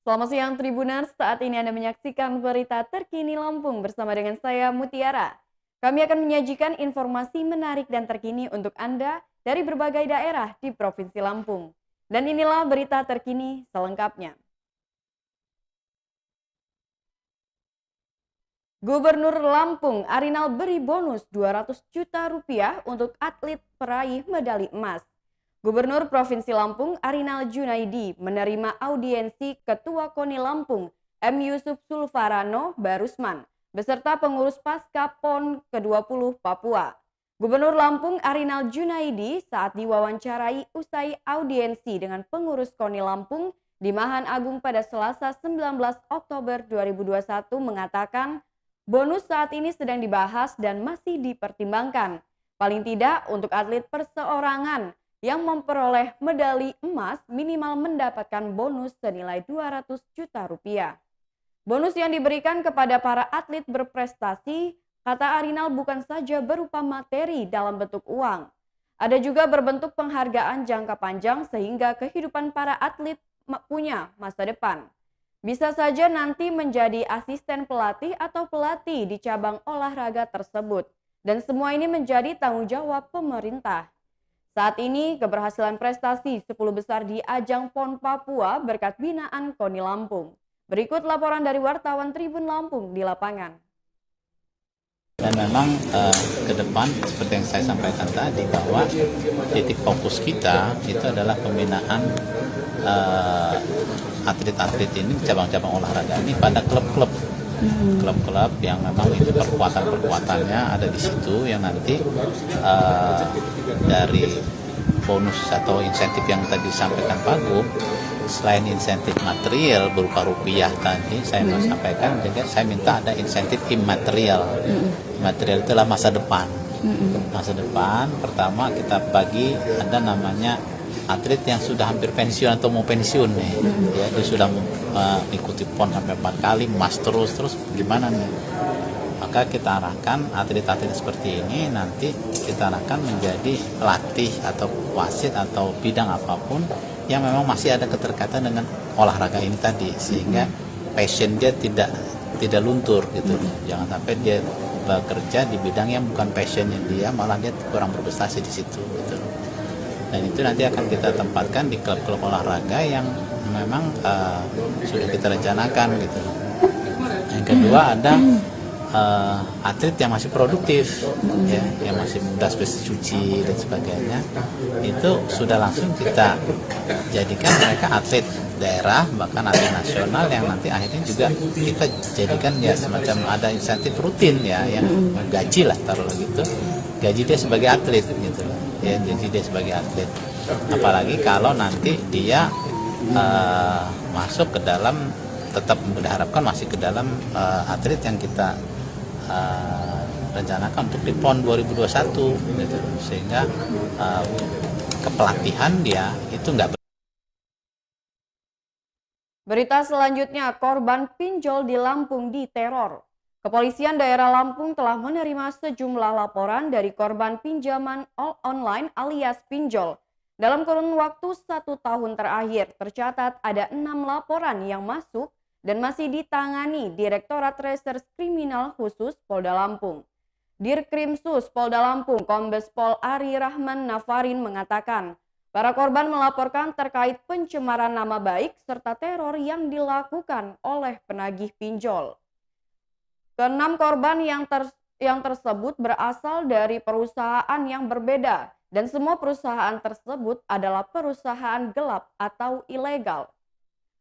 Selamat siang Tribuners, saat ini Anda menyaksikan berita terkini Lampung bersama dengan saya Mutiara. Kami akan menyajikan informasi menarik dan terkini untuk Anda dari berbagai daerah di Provinsi Lampung. Dan inilah berita terkini selengkapnya. Gubernur Lampung Arinal beri bonus 200 juta rupiah untuk atlet peraih medali emas. Gubernur Provinsi Lampung Arinal Junaidi menerima audiensi Ketua KONI Lampung M. Yusuf Sulfarano Barusman beserta pengurus Pasca PON ke-20 Papua. Gubernur Lampung Arinal Junaidi saat diwawancarai usai audiensi dengan pengurus KONI Lampung di Mahan Agung pada Selasa 19 Oktober 2021 mengatakan bonus saat ini sedang dibahas dan masih dipertimbangkan. Paling tidak untuk atlet perseorangan yang memperoleh medali emas minimal mendapatkan bonus senilai 200 juta rupiah. Bonus yang diberikan kepada para atlet berprestasi, kata Arinal, bukan saja berupa materi dalam bentuk uang. Ada juga berbentuk penghargaan jangka panjang sehingga kehidupan para atlet punya masa depan. Bisa saja nanti menjadi asisten pelatih atau pelatih di cabang olahraga tersebut. Dan semua ini menjadi tanggung jawab pemerintah. Saat ini keberhasilan prestasi 10 besar di ajang PON Papua berkat binaan KONI Lampung. Berikut laporan dari wartawan Tribun Lampung di lapangan. Dan memang ke depan seperti yang saya sampaikan tadi bahwa titik fokus kita itu adalah pembinaan atlet-atlet ini, cabang-cabang olahraga ini pada klub-klub. Klub-klub yang memang itu perkuatan-perkuatannya ada di situ yang nanti dari bonus atau insentif yang tadi disampaikan Pak Gub, selain insentif material berupa rupiah tadi saya mau sampaikan juga saya minta ada insentif imaterial. Material itulah masa depan. Masa depan pertama kita bagi ada namanya atlet yang sudah hampir pensiun atau mau pensiun nih, ya dia sudah mengikuti PON sampai 4 kali, emas terus gimana nih? Maka kita arahkan atlet-atlet seperti ini nanti kita arahkan menjadi pelatih atau wasit atau bidang apapun yang memang masih ada keterkaitan dengan olahraga ini tadi sehingga passion dia tidak luntur gitu. Jangan sampai dia bekerja di bidang yang bukan passionnya dia, malah dia kurang berprestasi di situ gitu. Dan itu nanti akan kita tempatkan di klub-klub olahraga yang memang sudah kita rencanakan gitu. Yang kedua ada atlet yang masih produktif, ya, yang masih muda seperti cuci dan sebagainya, itu sudah langsung kita jadikan mereka atlet daerah bahkan atlet nasional yang nanti akhirnya juga kita jadikan ya semacam ada insentif rutin ya yang gaji lah taruh gitu, gaji dia sebagai atlet gitu ya, jadi dia sebagai atlet. Apalagi kalau nanti dia masuk ke dalam, tetap diharapkan masih ke dalam atlet yang kita rencanakan untuk di PON 2021 gitu. Sehingga kepelatihan dia itu enggak. Berita selanjutnya, korban pinjol di Lampung diteror. Kepolisian daerah Lampung telah menerima sejumlah laporan dari korban pinjaman online alias pinjol. Dalam kurun waktu 1 tahun terakhir, tercatat ada 6 laporan yang masuk dan masih ditangani Direktorat Reserse Kriminal Khusus Polda Lampung. Dirkrimsus Polda Lampung, Kombes Pol Ari Rahman Nafarin mengatakan, para korban melaporkan terkait pencemaran nama baik serta teror yang dilakukan oleh penagih pinjol. Keenam korban yang tersebut berasal dari perusahaan yang berbeda dan semua perusahaan tersebut adalah perusahaan gelap atau ilegal.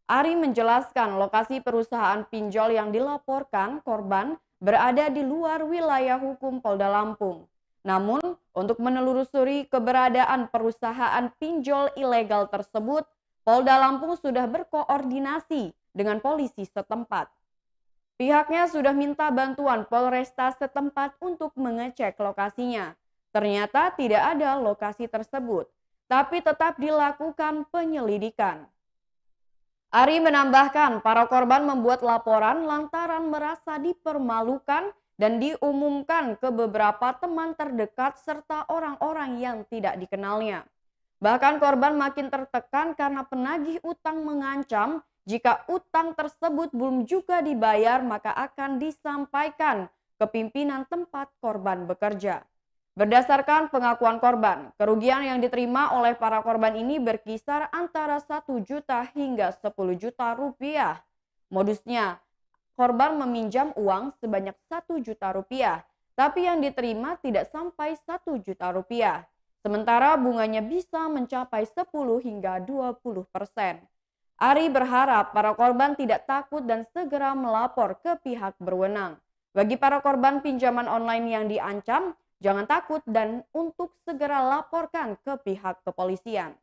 Ari menjelaskan lokasi perusahaan pinjol yang dilaporkan korban berada di luar wilayah hukum Polda Lampung. Namun, untuk menelusuri keberadaan perusahaan pinjol ilegal tersebut, Polda Lampung sudah berkoordinasi dengan polisi setempat. Pihaknya sudah minta bantuan Polresta setempat untuk mengecek lokasinya. Ternyata tidak ada lokasi tersebut, tapi tetap dilakukan penyelidikan. Ari menambahkan, para korban membuat laporan lantaran merasa dipermalukan dan diumumkan ke beberapa teman terdekat serta orang-orang yang tidak dikenalnya. Bahkan korban makin tertekan karena penagih utang mengancam Jika utang tersebut belum juga dibayar, maka akan disampaikan ke pimpinan tempat korban bekerja. Berdasarkan pengakuan korban, kerugian yang diterima oleh para korban ini berkisar antara 1 juta hingga 10 juta rupiah. Modusnya, korban meminjam uang sebanyak 1 juta rupiah, tapi yang diterima tidak sampai 1 juta rupiah. Sementara bunganya bisa mencapai 10 hingga 20%. Ari berharap para korban tidak takut dan segera melapor ke pihak berwenang. Bagi para korban pinjaman online yang diancam, jangan takut dan untuk segera laporkan ke pihak kepolisian.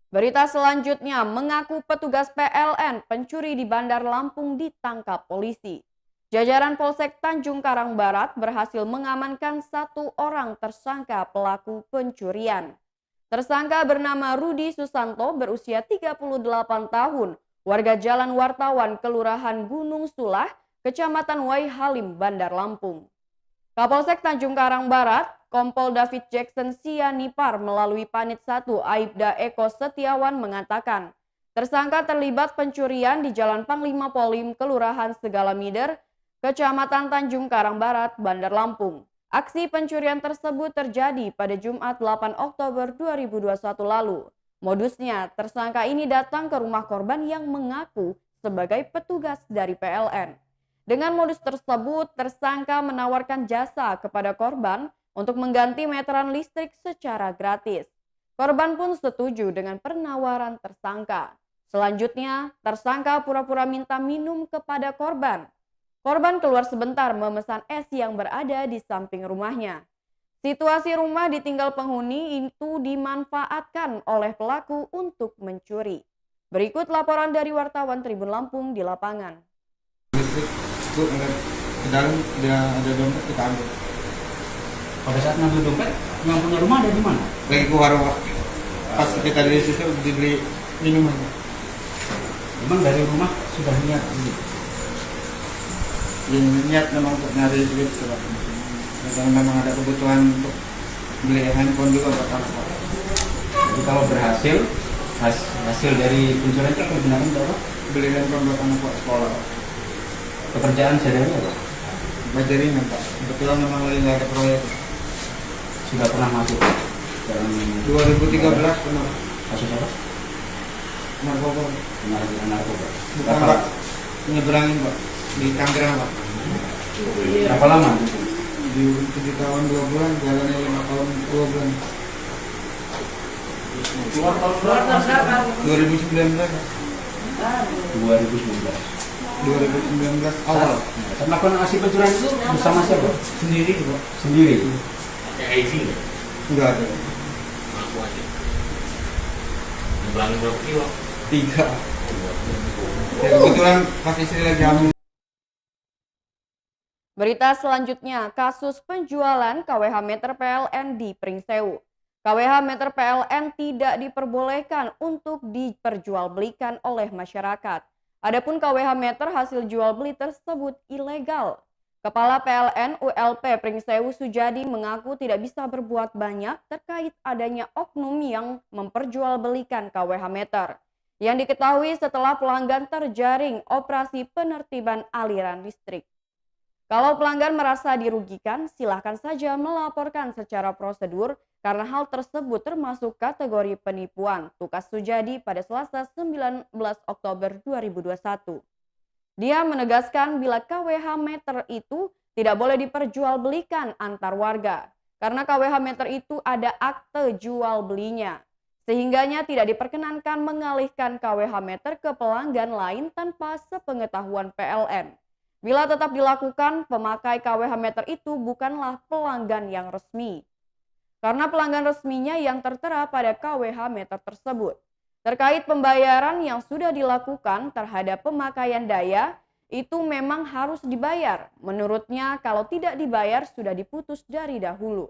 Berita selanjutnya, mengaku petugas PLN pencuri di Bandar Lampung ditangkap polisi. Jajaran Polsek Tanjung Karang Barat berhasil mengamankan 1 orang tersangka pelaku pencurian. Tersangka bernama Rudi Susanto berusia 38 tahun, warga Jalan Wartawan, Kelurahan Gunung Sulah, Kecamatan Waihalim, Bandar Lampung. Kapolsek Tanjung Karang Barat, Kompol David Jackson Sianipar melalui Panit 1 Aibda Eko Setiawan mengatakan, tersangka terlibat pencurian di Jalan Panglima Polim, Kelurahan Segalamider, Kecamatan Tanjung Karang Barat, Bandar Lampung. Aksi pencurian tersebut terjadi pada Jumat 8 Oktober 2021 lalu. Modusnya, tersangka ini datang ke rumah korban yang mengaku sebagai petugas dari PLN. Dengan modus tersebut, tersangka menawarkan jasa kepada korban untuk mengganti meteran listrik secara gratis. Korban pun setuju dengan penawaran tersangka. Selanjutnya, tersangka pura-pura minta minum kepada korban. Korban keluar sebentar memesan es yang berada di samping rumahnya. Situasi rumah ditinggal penghuni itu dimanfaatkan oleh pelaku untuk mencuri. Berikut laporan dari wartawan Tribun Lampung di lapangan. Ke dalam dia ada dompet kita ambil. Pada saat ngambil dompet, yang punya rumah ada di mana? Lagi ke warung Pak. Pas kita di situ dibeli minuman. Memang dari rumah sudah niat ini. Yang niat memang untuk nyari duit Pak. Dan memang ada kebutuhan untuk beli handphone juga buat anak Pak. Jadi kalau berhasil, hasil dari pencurian itu akan digunakan untuk apa? Beli handphone buat anak Pak sekolah. Pekerjaan sehari-hari apa? Bajaringan Pak. Kebetulan memang lagi nggak ada proyek. Sudah pernah masuk dalam 2013 pernah kasus apa? narkoba. Penyalahgunaan narkoba. Bukan Pak. Nyeberangin Pak. Di Tangerang Pak. Berapa lama? Di 7 tahun 2 bulan, jalannya 5 tahun 2 bulan. 2019 awal. Melakukan aksi pencurian itu bersama siapa? Sendiri Pak. Sendiri. Pakai IC nggak? Enggak ada. Ngaku aja. Nyebrangin berapa kilo? 3. Ya, kebetulan pas istri lagi hamil. Berita selanjutnya, kasus penjualan KWH meter PLN di Pringsewu. KWH meter PLN tidak diperbolehkan untuk diperjualbelikan oleh masyarakat. Adapun KWH meter hasil jual beli tersebut ilegal. Kepala PLN ULP Pringsewu Sujadi mengaku tidak bisa berbuat banyak terkait adanya oknum yang memperjualbelikan KWH meter. Yang diketahui setelah pelanggan terjaring operasi penertiban aliran listrik. Kalau pelanggan merasa dirugikan, silahkan saja melaporkan secara prosedur karena hal tersebut termasuk kategori penipuan, tukas Sujadi pada Selasa 19 Oktober 2021. Dia menegaskan bila KWH meter itu tidak boleh diperjualbelikan antar warga, karena KWH meter itu ada akte jual belinya. Sehingganya tidak diperkenankan mengalihkan KWH meter ke pelanggan lain tanpa sepengetahuan PLN. Bila tetap dilakukan, pemakai KWH meter itu bukanlah pelanggan yang resmi. Karena pelanggan resminya yang tertera pada KWH meter tersebut. Terkait pembayaran yang sudah dilakukan terhadap pemakaian daya, itu memang harus dibayar. Menurutnya kalau tidak dibayar sudah diputus dari dahulu.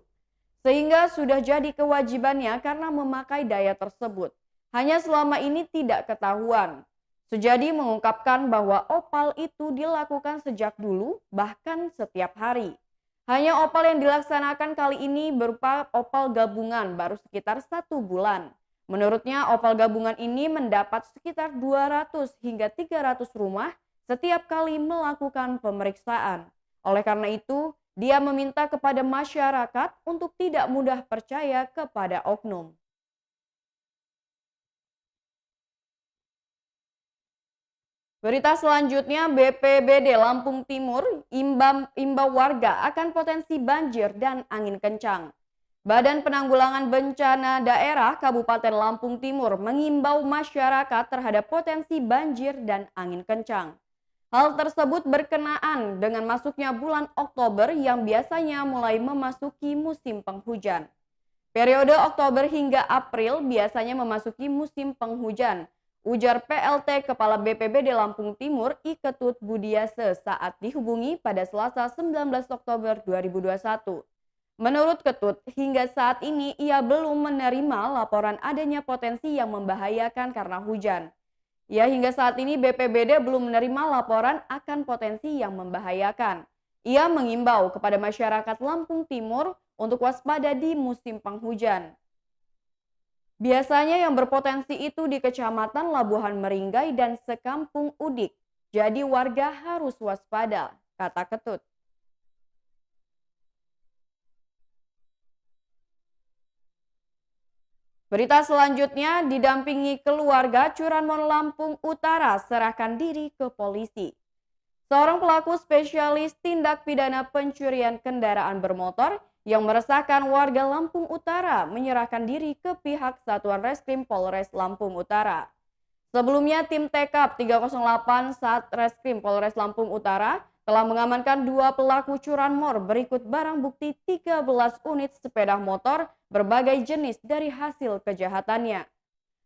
Sehingga sudah jadi kewajibannya karena memakai daya tersebut. Hanya selama ini tidak ketahuan. Sujadi mengungkapkan bahwa opal itu dilakukan sejak dulu, bahkan setiap hari. Hanya opal yang dilaksanakan kali ini berupa opal gabungan baru sekitar 1 bulan. Menurutnya, Opel gabungan ini mendapat sekitar 200 hingga 300 rumah setiap kali melakukan pemeriksaan. Oleh karena itu, dia meminta kepada masyarakat untuk tidak mudah percaya kepada oknum. Berita selanjutnya, BPBD Lampung Timur imbau warga akan potensi banjir dan angin kencang. Badan Penanggulangan Bencana Daerah Kabupaten Lampung Timur mengimbau masyarakat terhadap potensi banjir dan angin kencang. Hal tersebut berkenaan dengan masuknya bulan Oktober yang biasanya mulai memasuki musim penghujan. Periode Oktober hingga April biasanya memasuki musim penghujan, ujar PLT Kepala BPBD Lampung Timur I Ketut Budiase saat dihubungi pada Selasa 19 Oktober 2021. Menurut Ketut, hingga saat ini ia belum menerima laporan adanya potensi yang membahayakan karena hujan. Ya, hingga saat ini BPBD belum menerima laporan akan potensi yang membahayakan. Ia mengimbau kepada masyarakat Lampung Timur untuk waspada di musim penghujan. Biasanya yang berpotensi itu di Kecamatan Labuhan Meringgai dan Sekampung Udik. Jadi warga harus waspada, kata Ketut. Berita selanjutnya, didampingi keluarga Curanmor Lampung Utara serahkan diri ke polisi. Seorang pelaku spesialis tindak pidana pencurian kendaraan bermotor yang meresahkan warga Lampung Utara menyerahkan diri ke pihak Satuan Reskrim Polres Lampung Utara. Sebelumnya, tim TKP 308 Satreskrim Polres Lampung Utara telah mengamankan 2 pelaku curanmor berikut barang bukti 13 unit sepeda motor berbagai jenis dari hasil kejahatannya.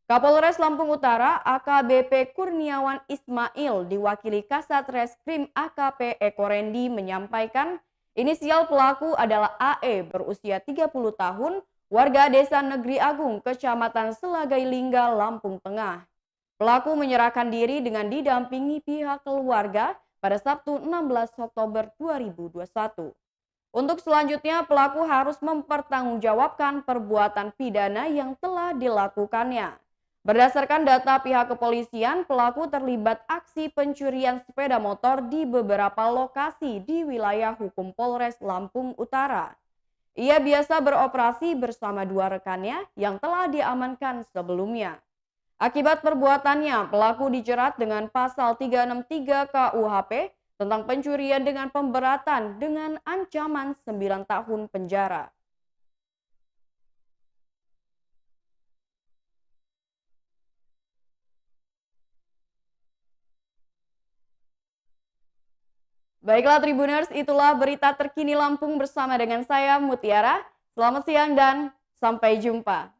Kapolres Lampung Utara AKBP Kurniawan Ismail diwakili Kasat Reskrim AKP Eko Rendi menyampaikan inisial pelaku adalah AE berusia 30 tahun, warga Desa Negeri Agung, Kecamatan Selagai Lingga, Lampung Tengah. Pelaku menyerahkan diri dengan didampingi pihak keluarga pada Sabtu 16 Oktober 2021. Untuk selanjutnya, pelaku harus mempertanggungjawabkan perbuatan pidana yang telah dilakukannya. Berdasarkan data pihak kepolisian, pelaku terlibat aksi pencurian sepeda motor di beberapa lokasi di wilayah hukum Polres Lampung Utara. Ia biasa beroperasi bersama 2 rekannya yang telah diamankan sebelumnya. Akibat perbuatannya, pelaku dijerat dengan pasal 363 KUHP tentang pencurian dengan pemberatan dengan ancaman 9 tahun penjara. Baiklah Tribuners, itulah berita terkini Lampung bersama dengan saya Mutiara. Selamat siang dan sampai jumpa.